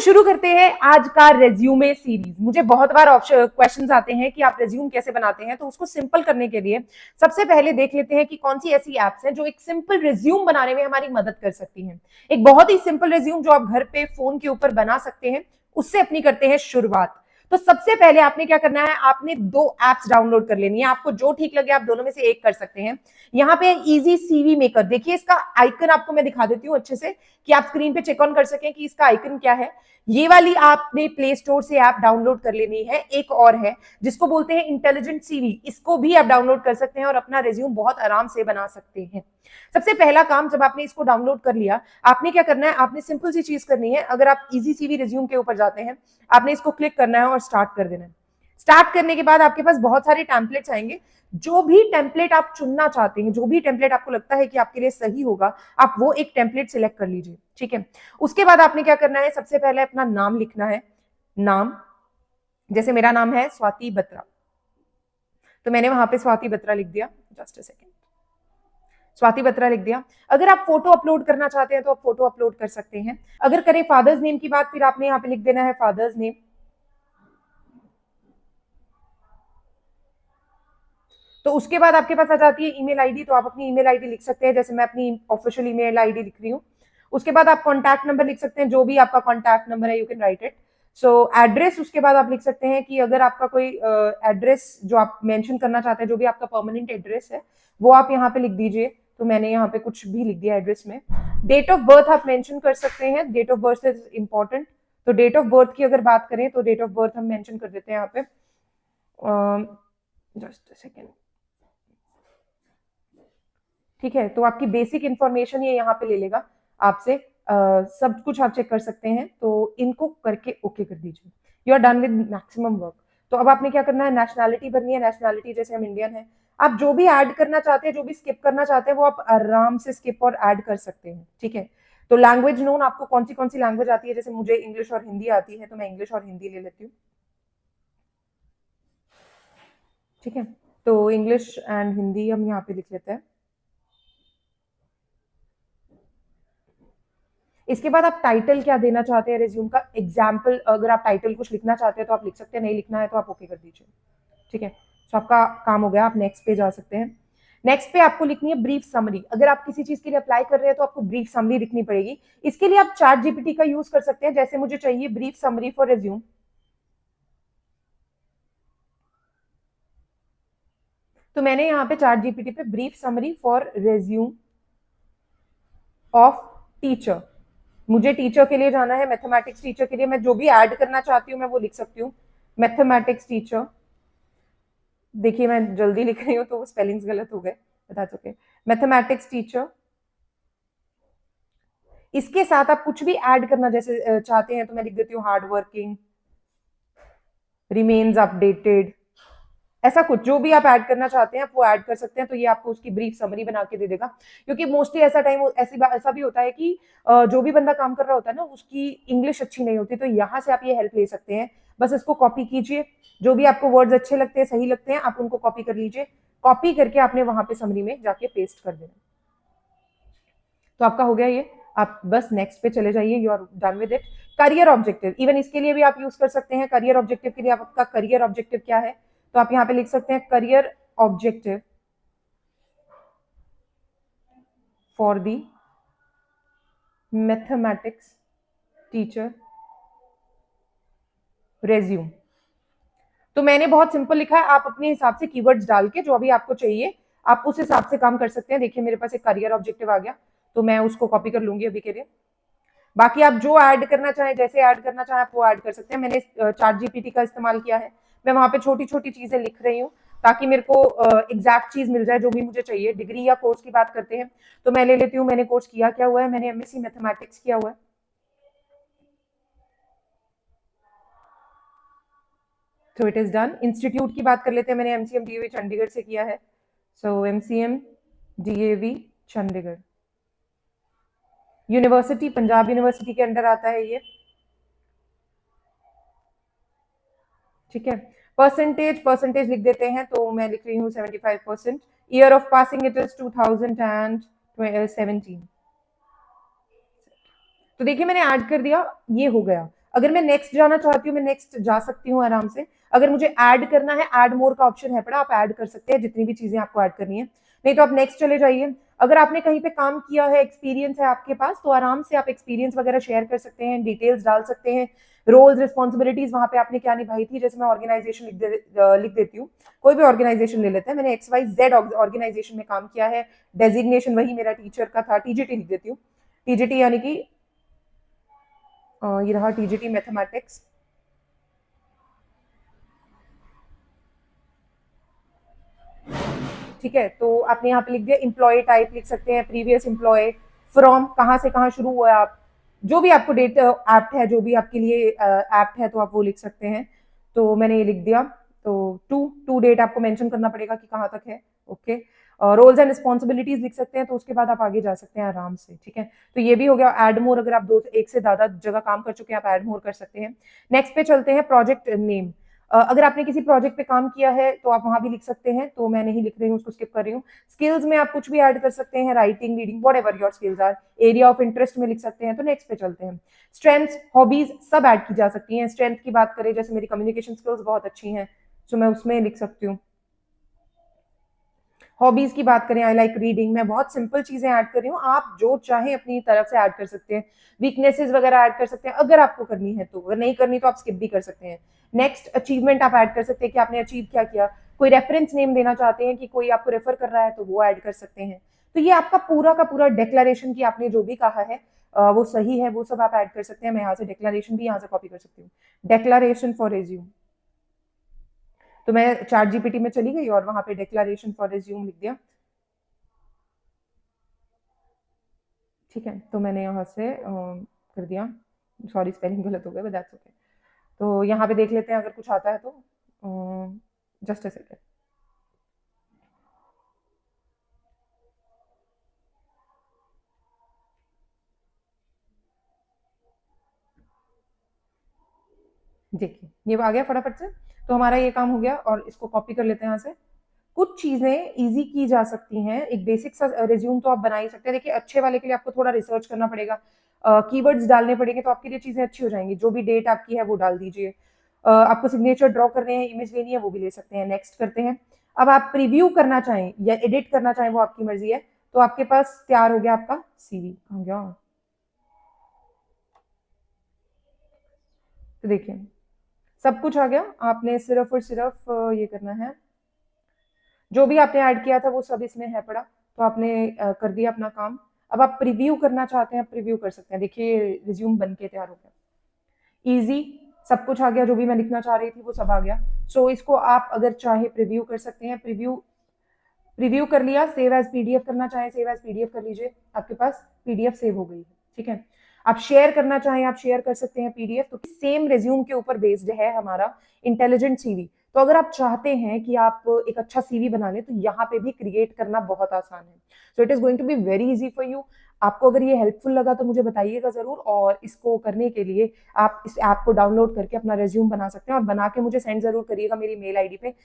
शुरू करते हैं आज का रेज्यूमे सीरीज। मुझे बहुत बार क्वेश्चंस आते हैं कि आप रेज्यूम कैसे बनाते हैं, तो उसको सिंपल करने के लिए सबसे पहले देख लेते हैं कि कौन सी ऐसी एप्स हैं जो एक सिंपल रिज्यूम बनाने में हमारी मदद कर सकती हैं। एक बहुत ही सिंपल रिज्यूम जो आप घर पे फोन के ऊपर बना सकते हैं, उससे अपनी करते हैं शुरुआत। तो सबसे पहले आपने क्या करना है, आपने 2 एप्स डाउनलोड कर लेनी है। आपको जो ठीक लगे आप दोनों में से एक कर सकते हैं। यहाँ पे इजी सीवी मेकर, देखिए इसका आइकन आपको मैं दिखा देती हूँ अच्छे से कि आप स्क्रीन पे चेक ऑन कर सकें कि इसका आइकन क्या है। ये वाली आपने प्ले स्टोर से ऐप डाउनलोड कर लेनी है। एक और है जिसको बोलते हैं इंटेलिजेंट सीवी, इसको भी आप डाउनलोड कर सकते हैं और अपना रिज्यूम बहुत आराम से बना सकते हैं। सबसे पहला काम, जब आपने इसको डाउनलोड कर लिया, आपने क्या करना है, आपने सिंपल सी चीज करनी है। अगर आप इजी सीवी रिज्यूम के ऊपर जाते हैं, आपने इसको क्लिक करना है और स्टार्ट कर देना है। स्टार्ट करने के बाद आपके पास बहुत सारे टेम्पलेट्स आएंगे। जो भी टेम्पलेट आप चुनना चाहते हैं, जो भी टेम्पलेट आपको लगता है कि आपके लिए सही होगा, आप वो एक टेम्पलेट सिलेक्ट कर लीजिए। ठीक है, उसके बाद आपने क्या करना है, सबसे पहले अपना नाम लिखना है। नाम, जैसे मेरा नाम है स्वाति बत्रा, तो मैंने वहां पे स्वाति बत्रा लिख दिया। Just a second, Swati Batra लिख दिया। अगर आप फोटो अपलोड करना चाहते हैं तो आप फोटो अपलोड कर सकते हैं। अगर करें फादर्स नेम की बात, फिर आपने यहाँ पे लिख देना है फादर्स नेम। तो उसके बाद आपके पास आ जाती है ईमेल आईडी, तो आप अपनी ईमेल आईडी लिख सकते हैं, जैसे मैं अपनी ऑफिशियल ईमेल आईडी लिख रही हूँ। उसके बाद आप कॉन्टैक्ट नंबर लिख सकते हैं, जो भी आपका कॉन्टैक्ट नंबर है, you can write it. So address, उसके बाद आप लिख सकते हैं कि अगर आपका कोई एड्रेस जो आप मेंशन करना चाहते हैं, जो भी आपका परमानेंट एड्रेस है, वो आप यहाँ पे लिख दीजिए। तो मैंने यहाँ पे कुछ भी लिख दिया एड्रेस में। डेट ऑफ बर्थ आप मेंशन कर सकते हैं, date of birth is important. तो डेट ऑफ बर्थ की अगर बात करें तो डेट ऑफ बर्थ हम मेंशन कर देते हैं यहाँ पे। जस्ट अ सेकेंड, ठीक है। तो आपकी बेसिक इंफॉर्मेशन ये यहाँ पे ले लेगा आपसे, सब कुछ आप चेक कर सकते हैं। तो इनको करके ओके कर दीजिए। You are done with maximum work. तो अब आपने क्या करना है, नेशनैलिटी भरनी है। नेशनैलिटी जैसे हम इंडियन है। आप जो भी ऐड करना चाहते हैं, जो भी स्किप करना चाहते हैं, वो आप आराम से स्किप और ऐड कर सकते हैं। ठीक है, तो लैंग्वेज नोन, आपको कौन सी लैंग्वेज आती है, जैसे मुझे इंग्लिश और हिंदी आती है, तो मैं इंग्लिश और हिंदी ले लेती हूँ। ठीक है, तो इंग्लिश एंड हिंदी हम यहाँ पे लिख लेते हैं। इसके बाद आप टाइटल क्या देना चाहते हैं रिज्यूम का, एग्जाम्पल। अगर आप टाइटल कुछ लिखना चाहते हैं तो आप लिख सकते हैं, नहीं लिखना है तो आप ओके कर दीजिए। ठीक है, तो आपका काम हो गया, आप नेक्स्ट पे जा सकते हैं। नेक्स्ट पे आपको लिखनी है ब्रीफ समरी। अगर आप किसी चीज के लिए अप्लाई कर रहे हैं तो आपको ब्रीफ समरी लिखनी पड़ेगी। इसके लिए आप चैट जीपीटी का यूज कर सकते हैं। जैसे मुझे चाहिए ब्रीफ समरी फॉर रिज्यूम, तो मैंने यहाँ पे चैट जीपीटी पे brief summary for resume of teacher, मुझे टीचर के लिए जाना है, मैथमेटिक्स टीचर के लिए। मैं जो भी ऐड करना चाहती हूँ मैं वो लिख सकती हूँ, मैथमेटिक्स टीचर। देखिए मैं जल्दी लिख रही हूँ तो स्पेलिंग्स गलत हो गए, बता चुके। मैथमेटिक्स टीचर, इसके साथ आप कुछ भी ऐड करना जैसे चाहते हैं तो मैं लिख देती हूँ हार्ड वर्किंग, रिमेन्स अपडेटेड, ऐसा कुछ जो भी आप ऐड करना चाहते हैं आप वो ऐड कर सकते हैं। तो ये आपको उसकी ब्रीफ समरी बना के दे देगा। क्योंकि मोस्टली ऐसा टाइम ऐसा भी होता है कि जो भी बंदा काम कर रहा होता है ना, उसकी इंग्लिश अच्छी नहीं होती, तो यहाँ से आप ये हेल्प ले सकते हैं। बस इसको कॉपी कीजिए, जो भी आपको वर्ड्स अच्छे लगते हैं, सही लगते हैं, आप उनको कॉपी कर लीजिए। कॉपी करके आपने वहां पे समरी में जाके पेस्ट कर देना। तो आपका हो गया ये। आप बस नेक्स्ट पे चले जाइए, you are done with it. Career objective, even इसके लिए भी आप यूज कर सकते हैं। करियर ऑब्जेक्टिव के लिए आपका करियर ऑब्जेक्टिव क्या है, तो आप यहाँ पे लिख सकते हैं career objective for the mathematics teacher resume. तो मैंने बहुत सिंपल लिखा है, आप अपने हिसाब से कीवर्ड्स डाल के जो भी आपको चाहिए आप उस हिसाब से काम कर सकते हैं। देखिए मेरे पास एक करियर ऑब्जेक्टिव आ गया, तो मैं उसको कॉपी कर लूंगी अभी के लिए। बाकी आप जो ऐड करना चाहें, जैसे ऐड करना चाहें आप वो ऐड कर सकते हैं। मैंने चैट जीपीटी का इस्तेमाल किया है। मैं वहां पे छोटी छोटी चीजें लिख रही हूँ ताकि मेरे को एग्जैक्ट चीज मिल जाए जो भी मुझे चाहिए। डिग्री या कोर्स की बात करते हैं तो मैं ले लेती हूँ, मैंने कोर्स किया क्या हुआ है, मैंने एमएससी मैथमेटिक्स किया हुआ है। तो इट इज डन। इंस्टीट्यूट की बात कर लेते हैं, मैंने एमसीएम डीएवी चंडीगढ़ से किया है। So MCM DAV Chandigarh. University Punjab university के अंडर आता है ये। ठीक है, परसेंटेज लिख देते हैं, तो मैं लिख रही हूँ 75%। Year of passing it is 2017। तो देखिए मैंने ऐड कर दिया, ये हो गया। अगर मैं नेक्स्ट जाना चाहती हूँ, मैं नेक्स्ट जा सकती हूँ आराम से। अगर मुझे ऐड करना है, ऐड मोर का ऑप्शन है पड़ा, आप ऐड कर सकते हैं जितनी भी चीजें आपको ऐड करनी है, नहीं तो आप नेक्स्ट चले जाइए। अगर आपने कहीं पे काम किया है, एक्सपीरियंस है आपके पास, तो आराम से आप एक्सपीरियंस वगैरह शेयर कर सकते हैं, डिटेल्स डाल सकते हैं, रोल्स रिस्पॉन्सिबिलिटीज वहां पे आपने क्या निभाई थी। जैसे मैं ऑर्गेनाइजेशन लिख देती हूँ, कोई भी ऑर्गेनाइजेशन ले लेते हैं, मैंने XYZ ऑर्गेनाइजेशन में काम किया है, डेजिग्नेशन वही मेरा टीचर का था, TGT लिख देती हूँ। TGT यानी कि ये रहा TGT मैथमेटिक्स। ठीक है, तो आपने यहाँ पे लिख दिया। एम्प्लॉय टाइप लिख सकते हैं, प्रीवियस एम्प्लॉय, फ्रॉम कहाँ से कहाँ शुरू हुआ आप, जो भी आपको डेट एप्ट है, जो भी आपके लिए एप्ट है, तो आप वो लिख सकते हैं। तो मैंने ये लिख दिया। तो टू डेट आपको मेंशन करना पड़ेगा कि कहाँ तक है। ओके, रोल्स एंड रिस्पॉन्सिबिलिटीज लिख सकते हैं, तो उसके बाद आप आगे जा सकते हैं आराम से। ठीक है, तो ये भी हो गया। एड मोर, अगर आप एक से ज्यादा जगह काम कर चुके हैं, आप एड मोर कर सकते हैं। नेक्स्ट पे चलते हैं, प्रोजेक्ट नेम। अगर आपने किसी प्रोजेक्ट पे काम किया है तो आप वहां भी लिख सकते हैं, तो मैं नहीं लिख रही हूँ, उसको स्किप कर रही हूँ। स्किल्स में आप कुछ भी ऐड कर सकते हैं, writing, reading, whatever your skills are. Area of interest में लिख सकते हैं। तो नेक्स्ट पे चलते हैं। स्ट्रेंथ्स, हॉबीज सब ऐड की जा सकती हैं। स्ट्रेंथ की बात करें, जैसे मेरी कम्युनिकेशन स्किल्स बहुत अच्छी हैं, तो मैं उसमें लिख सकती हूँ। हॉबीज की बात करें, आई लाइक रीडिंग, मैं बहुत सिंपल चीजें ऐड कर रही हूँ, आप जो चाहे अपनी तरफ से ऐड कर सकते हैं। वीकनेसेस वगैरह ऐड कर सकते हैं अगर आपको करनी है, तो अगर नहीं करनी तो आप स्किप भी कर सकते हैं। नेक्स्ट, अचीवमेंट आप ऐड कर सकते हैं कि आपने अचीव क्या किया। कोई रेफरेंस नेम देना चाहते हैं कि कोई आपको रेफर कर रहा है, तो वो ऐड कर सकते हैं। तो ये आपका पूरा का पूरा डिक्लेरेशन की आपने जो भी कहा है वो सही है, वो सब आप ऐड कर सकते हैं। मैं यहाँ से डिक्लेरेशन भी यहाँ से कॉपी कर सकती हूँ। डिक्लेरेशन फॉर रेज्यूम, तो मैं चैट जीपीटी में चली गई और वहां पे डिक्लेरेशन फॉर रेज्यूम लिख दिया। ठीक है, तो मैंने यहाँ से कर दिया। सॉरी, स्पेलिंग गलत हो गया, बट दैट्स ओके। तो यहाँ पे देख लेते हैं अगर कुछ आता है तो। Just a second. देखिए, ये आ गया फटाफट से। तो हमारा ये काम हो गया और इसको कॉपी कर लेते हैं यहाँ से। कुछ चीजें इजी की जा सकती हैं, एक बेसिक सा रिज्यूम तो आप बना ही सकते हैं। देखिए, अच्छे वाले के लिए आपको थोड़ा रिसर्च करना पड़ेगा, कीवर्ड्स डालने पड़ेंगे, तो आपके लिए चीजें अच्छी हो जाएंगी। जो भी डेट आपकी है वो डाल दीजिए। आपको सिग्नेचर ड्रॉ करने हैं, इमेज लेनी है, वो भी ले सकते हैं। नेक्स्ट करते हैं। अब आप प्रीव्यू करना चाहें या एडिट करना चाहें, वो आपकी मर्जी है। तो आपके पास तैयार हो गया आपका सीवी। कहाँ गया? तो देखिए, सब कुछ आ गया। आपने सिर्फ और सिर्फ ये करना है, जो भी आपने ऐड किया था वो सब इसमें है पड़ा, तो आपने कर दिया अपना काम। अब आप प्रीव्यू करना चाहते हैं, प्रीव्यू कर सकते हैं। देखिए, रिज्यूम बन के तैयार हो गया। इजी, सब कुछ आ गया, जो भी मैं लिखना चाह रही थी वो सब आ गया। सो इसको आप अगर चाहे प्रीव्यू कर सकते हैं। प्रीव्यू प्रीव्यू कर लिया। सेव एज पीडीएफ करना चाहें, सेव एज पीडीएफ कर लीजिए, आपके पास पीडीएफ सेव हो गई है। ठीक है, आप शेयर करना चाहें, आप शेयर कर सकते हैं पीडीएफ। तो सेम रिज्यूम के ऊपर बेस्ड है हमारा इंटेलिजेंट सीवी। तो अगर आप चाहते हैं कि आप एक अच्छा सीवी बना लें, तो यहाँ पे भी क्रिएट करना बहुत आसान है। So it is going to be very easy for you. आपको अगर ये हेल्पफुल लगा तो मुझे बताइएगा जरूर, और इसको करने के लिए आप इस ऐप को डाउनलोड करके अपना रेज्यूम बना सकते हैं, और बना के मुझे सेंड जरूर करिएगा मेरी मेल आईडी पे।